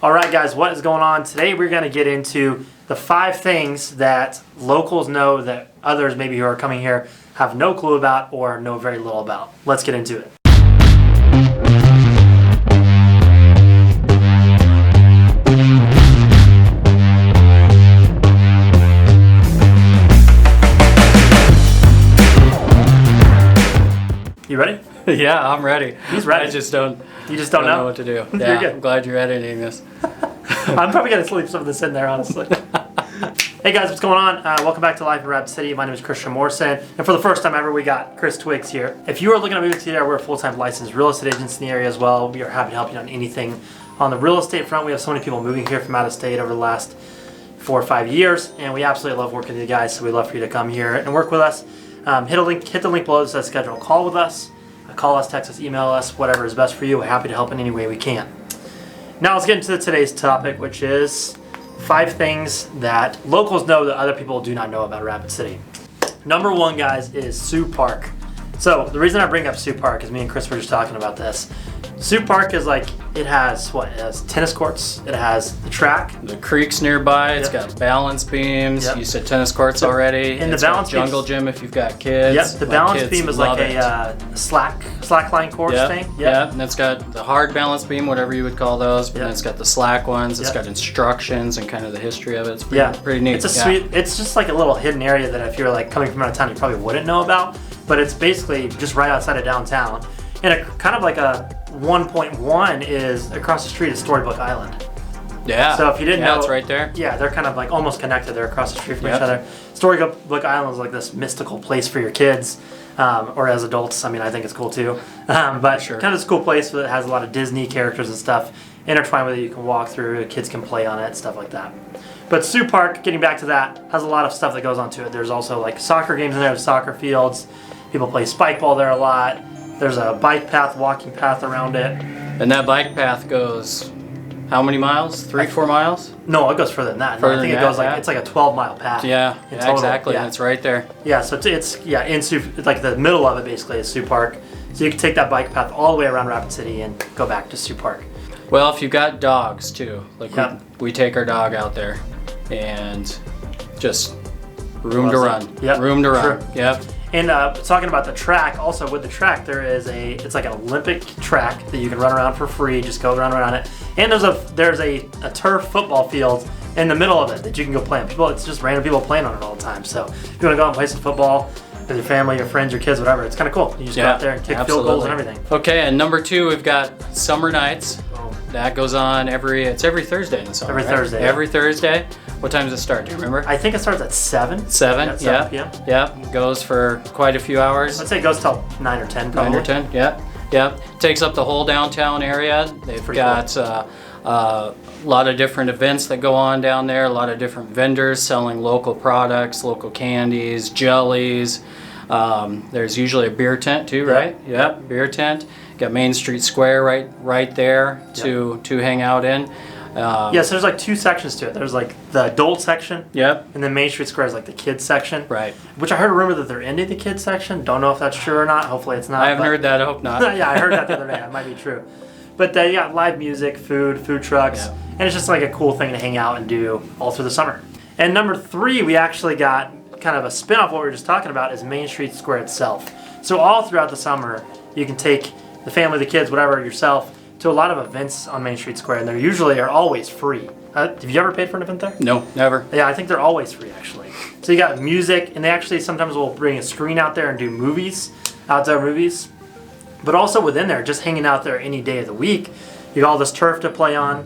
All right, guys, what is going on? Today we're going to get into the 5 things that locals know that others maybe who are coming here have no clue about or know very little about. Let's get into it. You ready? Yeah, I'm ready. He's ready. You just don't know what to do. You're Yeah, good. I'm glad you're editing this. I'm probably going to sleep some of this in there, honestly. Hey guys, what's going on? Welcome back to Life in Rapid City. My name is Christian Morrison, and for the first time ever, we got Chris Twiggs here. If you are looking at moving to the area, we're a full-time licensed real estate agents in the area as well. We are happy to help you on anything on the real estate front. We have so many people moving here from out of state over the last 4 or 5 years, and we absolutely love working with you guys, so we'd love for you to come here and work with us. Hit the link below that says schedule a call with us. Call us, text us, email us, whatever is best for you. We're happy to help in any way we can. Now let's get into today's topic, which is 5 things that locals know that other people do not know about Rapid City. Number 1, guys, is Sioux Park. So the reason I bring up Sioux Park is me and Chris were just talking about this. Sioux Park is like, it has tennis courts, it has the track. The creek's nearby, It's got balance beams. Yep. You said tennis courts already. And it's the balance got jungle gym if you've got kids. Yep, the balance beam is like a slack line course thing. Yep, and it's got the hard balance beam, whatever you would call those, but then it's got the slack ones, it's got instructions and kind of the history of it. It's pretty neat. It's a sweet, it's just like a little hidden area that if you're like coming from out of town, you probably wouldn't know about, but it's basically just right outside of downtown. And kind of like a 1.1 is across the street is Storybook Island. Yeah. So if you didn't know, it's right there. Yeah, they're kind of like almost connected. They're across the street from each other. Storybook Island is like this mystical place for your kids, or as adults. I mean, I think it's cool too. But kind of this cool place that has a lot of Disney characters and stuff intertwined with it. You can walk through, kids can play on it, stuff like that. But Sioux Park, getting back to that, has a lot of stuff that goes onto it. There's also like soccer games in there, soccer fields. People play spike ball there a lot. There's a bike path, walking path around it. And that bike path goes how many miles? 3-4 miles? No, it goes further than that. Further I think it goes like it's like a 12-mile path. Yeah, exactly. Yeah. It's right there. Yeah, so it's in Sioux, like the middle of it basically is Sioux Park. So you can take that bike path all the way around Rapid City and go back to Sioux Park. Well, if you've got dogs too, like we take our dog out there and just room to run. Yep. Room to run. Yep. And talking about the track, also with the track, it's like an Olympic track that you can run around for free. Just go around it. And there's a turf football field in the middle of it that you can go play on. It's just random people playing on it all the time. So if you want to go out and play some football with your family, your friends, your kids, whatever, it's kind of cool. You just go out there and kick field goals and everything. Okay, and number 2, we've got summer nights. That goes on every Thursday in the summer. Thursday. Every Thursday. What time does it start? Do you remember? I think it starts at 7. 7, yeah. p.m. Yeah, goes for quite a few hours. I'd say it goes till 9 or 10 probably. 9 or 10, yeah. Takes up the whole downtown area. They've got a lot of different events that go on down there, a lot of different vendors selling local products, local candies, jellies. There's usually a beer tent too, right? Yep, beer tent. Got Main Street Square right there to hang out in. So there's like 2 sections to it. There's like the adult section. Yep. And then Main Street Square is like the kids section. Right. Which I heard a rumor that they're ending the kids section. Don't know if that's true or not. Hopefully it's not. I haven't heard that. I hope not. Yeah, I heard that the other day. That might be true. But you got live music, food trucks, and it's just like a cool thing to hang out and do all through the summer. And number 3, we actually got kind of a spin-off of what we were just talking about is Main Street Square itself. So all throughout the summer, you can take the family, the kids, whatever, yourself, to a lot of events on Main Street Square, and they usually are always free. Have you ever paid for an event there? No, never. Yeah, I think they're always free, actually. So you got music, and they actually sometimes will bring a screen out there and do movies, outdoor movies. But also within there, just hanging out there any day of the week, you got all this turf to play on,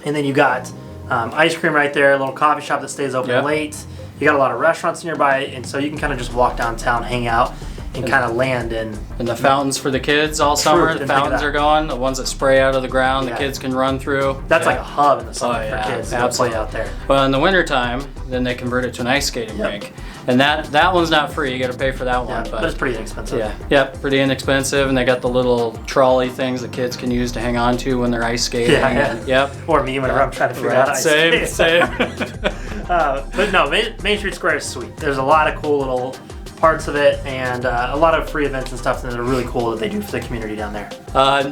and then you got ice cream right there, a little coffee shop that stays open late. You got a lot of restaurants nearby, and so you can kind of just walk downtown, hang out, and kind of land in. And the fountains for the kids all summer. The fountains are going. The ones that spray out of the ground, the kids can run through. That's like a hub in the summer for kids to play out there. Well, in the wintertime, then they convert it to an ice skating rink. And that one's not free. You got to pay for that one. But it's pretty inexpensive. Yep, pretty inexpensive. And they got the little trolley things the kids can use to hang on to when they're ice skating. Yep. Or me whenever I'm trying to figure out ice skating. Same. But no, Main Street Square is sweet. There's a lot of cool little parts of it, and a lot of free events and stuff that are really cool that they do for the community down there.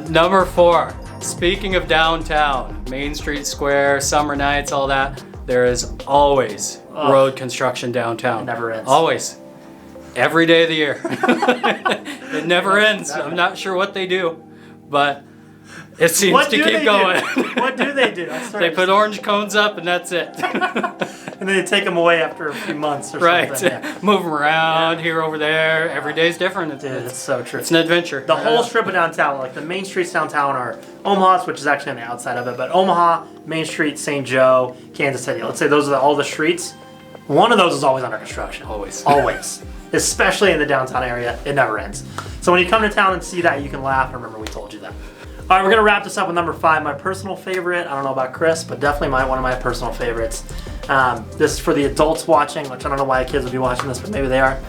Number 4, Speaking of downtown, Main Street Square, summer nights, all that, there is always road construction downtown. It never ends. Always. Every day of the year. It never ends. I'm not sure what they do, but it seems to keep going. What do they do? They put orange cones up and that's it. And then they take them away after a few months or right. something. Yeah. Move them around here, over there. Every day's different. Dude, it's so true. It's an adventure. The whole strip of downtown, like the main streets downtown are Omaha's, which is actually on the outside of it, but Omaha, Main Street, St. Joe, Kansas City. Let's say those are all the streets. One of those is always under construction. Always. Always. Especially in the downtown area. It never ends. So when you come to town and see that, you can laugh and remember we told you that. All right, we're going to wrap this up with number 5, my personal favorite. I don't know about Chris, but definitely one of my personal favorites. This is for the adults watching, which I don't know why kids would be watching this, but maybe they are.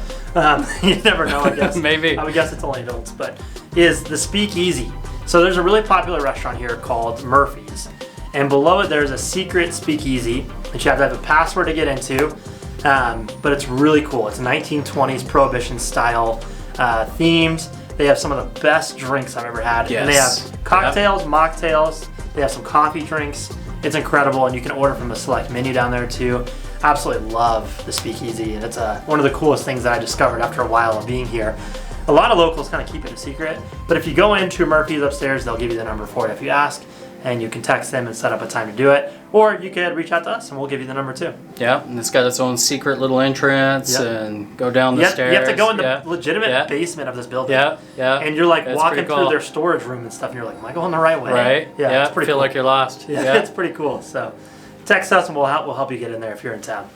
You never know, I guess. Maybe. I would guess it's only adults, but is the Speakeasy. So there's a really popular restaurant here called Murphy's. And below it, there's a secret Speakeasy that you have to have a password to get into. But it's really cool. It's 1920s Prohibition style themed. They have some of the best drinks I've ever had. Yes. And they have cocktails, mocktails. They have some coffee drinks. It's incredible, and you can order from a select menu down there too. Absolutely love the Speakeasy, and it's one of the coolest things that I discovered after a while of being here. A lot of locals kind of keep it a secret, but if you go into Murphy's upstairs, they'll give you the number for it if you ask, and you can text them and set up a time to do it, or you could reach out to us and we'll give you the number too. Yeah, and it's got its own secret little entrance and go down the stairs. You have to go in the legitimate basement of this building. Yeah, yeah. And you're like It's walking pretty cool. through their storage room and stuff, and you're like, am I going the right way? Right. Yeah, it's pretty feel cool. like you're lost. Yeah, Yeah. it's pretty cool. So text us and we'll help you get in there if you're in town.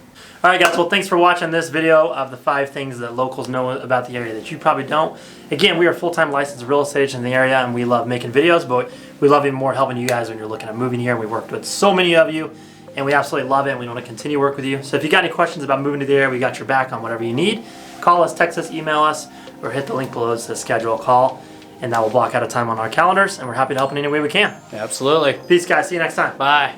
All right, guys. Well, thanks for watching this video of the 5 things that locals know about the area that you probably don't. Again, we are full-time licensed real estate agents in the area, and we love making videos, but we love even more helping you guys when you're looking at moving here. We worked with so many of you, and we absolutely love it, and we want to continue to work with you. So if you got any questions about moving to the area, we got your back on whatever you need. Call us, text us, email us, or hit the link below to schedule a call, and that will block out a time on our calendars, and we're happy to help in any way we can. Absolutely. Peace, guys. See you next time. Bye.